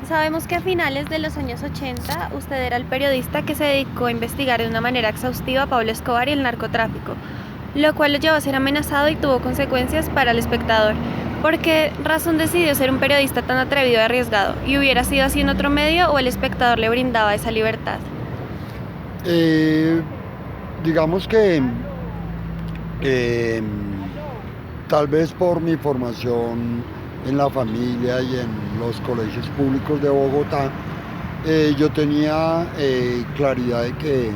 Sabemos que a finales de los años 80 usted era el periodista que se dedicó a investigar de una manera exhaustiva a Pablo Escobar y el narcotráfico, lo cual lo llevó a ser amenazado y tuvo consecuencias para el espectador. ¿Por qué razón decidió ser un periodista tan atrevido y arriesgado? ¿Y hubiera sido así en otro medio o el espectador le brindaba esa libertad? Eh, digamos que eh, tal vez por mi formación en la familia y en los colegios públicos de Bogotá, yo tenía claridad de que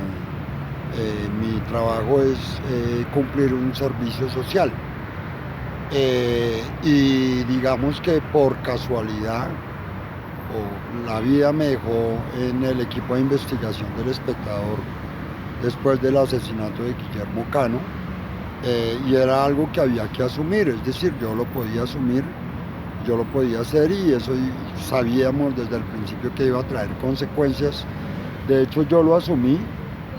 mi trabajo es cumplir un servicio social. Y digamos que por casualidad, o la vida me dejó en el equipo de investigación del Espectador después del asesinato de Guillermo Cano, y era algo que había que asumir, es decir, yo lo podía asumir, yo lo podía hacer y eso sabíamos desde el principio que iba a traer consecuencias. De hecho, yo lo asumí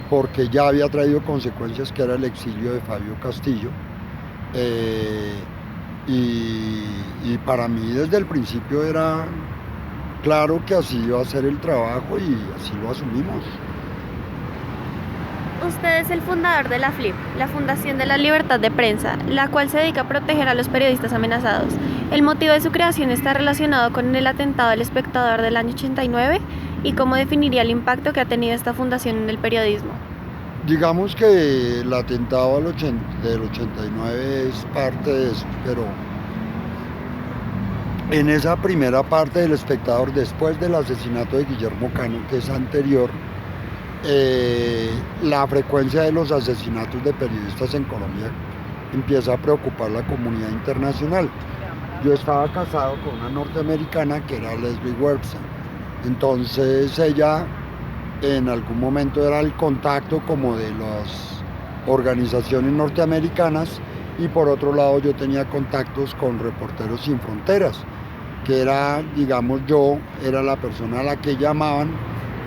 porque ya había traído consecuencias, que era el exilio de Fabio Castillo. Eh, y para mí desde el principio era claro que así iba a ser el trabajo y así lo asumimos. Usted es el fundador de la FLIP, la Fundación de la Libertad de Prensa, la cual se dedica a proteger a los periodistas amenazados. ¿El motivo de su creación está relacionado con el atentado del Espectador del año 89? ¿Y cómo definiría el impacto que ha tenido esta fundación en el periodismo? Digamos que el atentado del 89 es parte de eso, pero en esa primera parte del Espectador, después del asesinato de Guillermo Cano, que es anterior, la frecuencia de los asesinatos de periodistas en Colombia empieza a preocupar a la comunidad internacional. Yo estaba casado con una norteamericana que era Leslie Webster. Entonces ella en algún momento era el contacto como de las organizaciones norteamericanas, y por otro lado yo tenía contactos con Reporteros Sin Fronteras, que era, digamos, yo era la persona a la que llamaban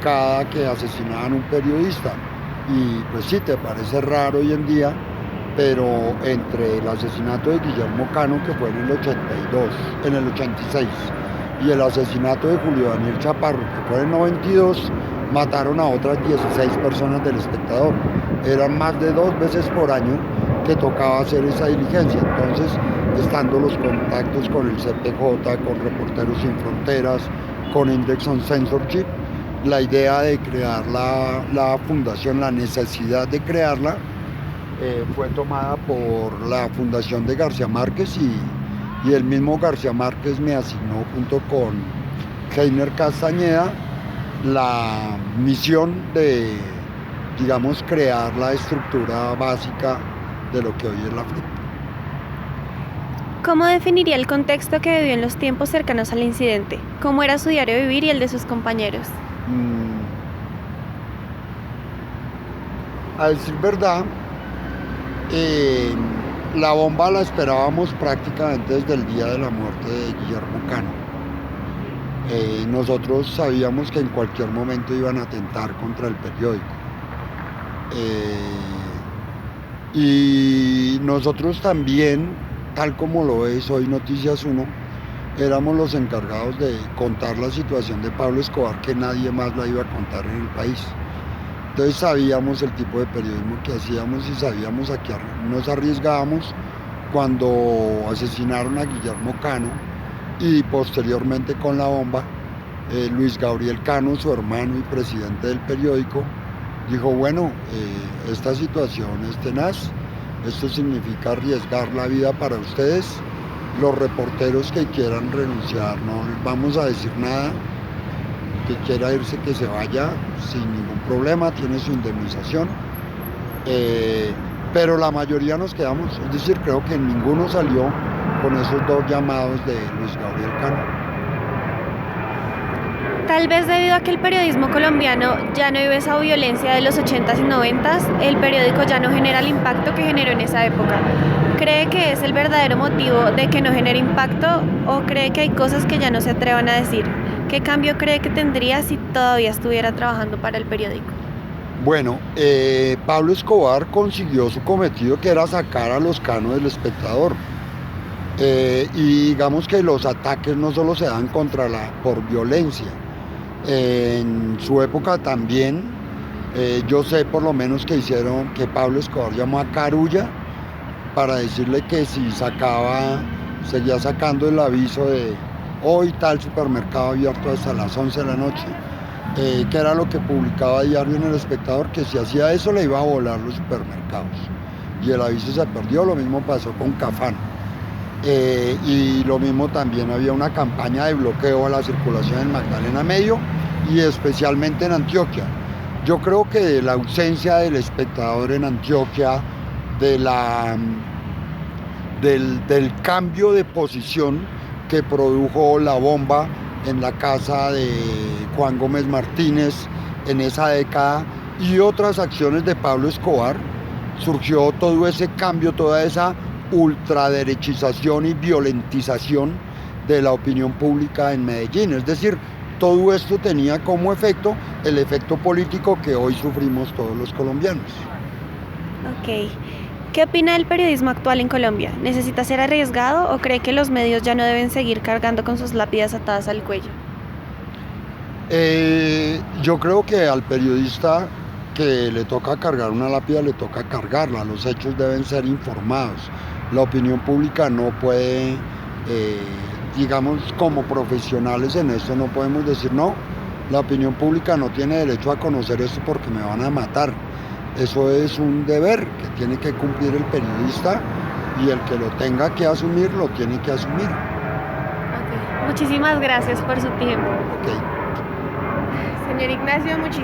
cada que asesinaban un periodista. Y pues sí, te parece raro hoy en día, pero entre el asesinato de Guillermo Cano, que fue en el 82, en el 86, y el asesinato de Julio Daniel Chaparro, que fue en el 92, mataron a otras 16 personas del Espectador. Eran más de 2 veces por año que tocaba hacer esa diligencia. Entonces, estando los contactos con el CPJ, con Reporteros Sin Fronteras, con Index on Censorship, la idea de crear la fundación, la necesidad de crearla, fue tomada por la fundación de García Márquez, y el mismo García Márquez me asignó junto con Heiner Castañeda la misión de, digamos, crear la estructura básica de lo que hoy es la FLIP. ¿Cómo definiría el contexto que vivió en los tiempos cercanos al incidente? ¿Cómo era su diario vivir y el de sus compañeros? Mm, a decir verdad, eh, la bomba la esperábamos prácticamente desde el día de la muerte de Guillermo Cano. Nosotros sabíamos que en cualquier momento iban a atentar contra el periódico. Y nosotros también, tal como lo es hoy Noticias 1, éramos los encargados de contar la situación de Pablo Escobar, que nadie más la iba a contar en el país. Entonces sabíamos el tipo de periodismo que hacíamos y sabíamos a qué nos arriesgábamos cuando asesinaron a Guillermo Cano, y posteriormente con la bomba. Luis Gabriel Cano, su hermano y presidente del periódico, dijo, bueno, esta situación es tenaz, esto significa arriesgar la vida para ustedes, los reporteros que quieran renunciar, no les vamos a decir nada, que quiera irse que se vaya sin ningún problema, tiene su indemnización, pero la mayoría nos quedamos, es decir, creo que ninguno salió con esos dos llamados de Luis Gabriel Cano. Tal vez debido a que el periodismo colombiano ya no vive esa violencia de los 80s y 90s, el periódico ya no genera el impacto que generó en esa época. ¿Cree que es el verdadero motivo de que no genere impacto o cree que hay cosas que ya no se atrevan a decir? ¿Qué cambio cree que tendría si todavía estuviera trabajando para el periódico? Bueno, Pablo Escobar consiguió su cometido, que era sacar a los Cano del Espectador. Y digamos que los ataques no solo se dan por violencia. En su época también, yo sé por lo menos que Pablo Escobar llamó a Carulla para decirle que si seguía sacando el aviso de hoy tal supermercado abierto hasta las 11 de la noche, que era lo que publicaba a diario en El Espectador, que si hacía eso le iba a volar los supermercados. Y el aviso se perdió, lo mismo pasó con Cafán. Y lo mismo también había una campaña de bloqueo a la circulación en Magdalena Medio y especialmente en Antioquia. Yo creo que la ausencia del Espectador en Antioquia, del cambio de posición que produjo la bomba en la casa de Juan Gómez Martínez en esa década y otras acciones de Pablo Escobar, surgió todo ese cambio, toda esa ultraderechización y violentización de la opinión pública en Medellín. Es decir, todo esto tenía como efecto el efecto político que hoy sufrimos todos los colombianos. Ok. ¿Qué opina del periodismo actual en Colombia? ¿Necesita ser arriesgado o cree que los medios ya no deben seguir cargando con sus lápidas atadas al cuello? Yo creo que al periodista que le toca cargar una lápida, le toca cargarla. Los hechos deben ser informados. La opinión pública no puede, digamos, como profesionales en esto no podemos decir no, la opinión pública no tiene derecho a conocer esto porque me van a matar. Eso es un deber que tiene que cumplir el periodista y el que lo tenga que asumir, lo tiene que asumir. Okay. Muchísimas gracias por su tiempo. Okay. Señor Ignacio, muchísimas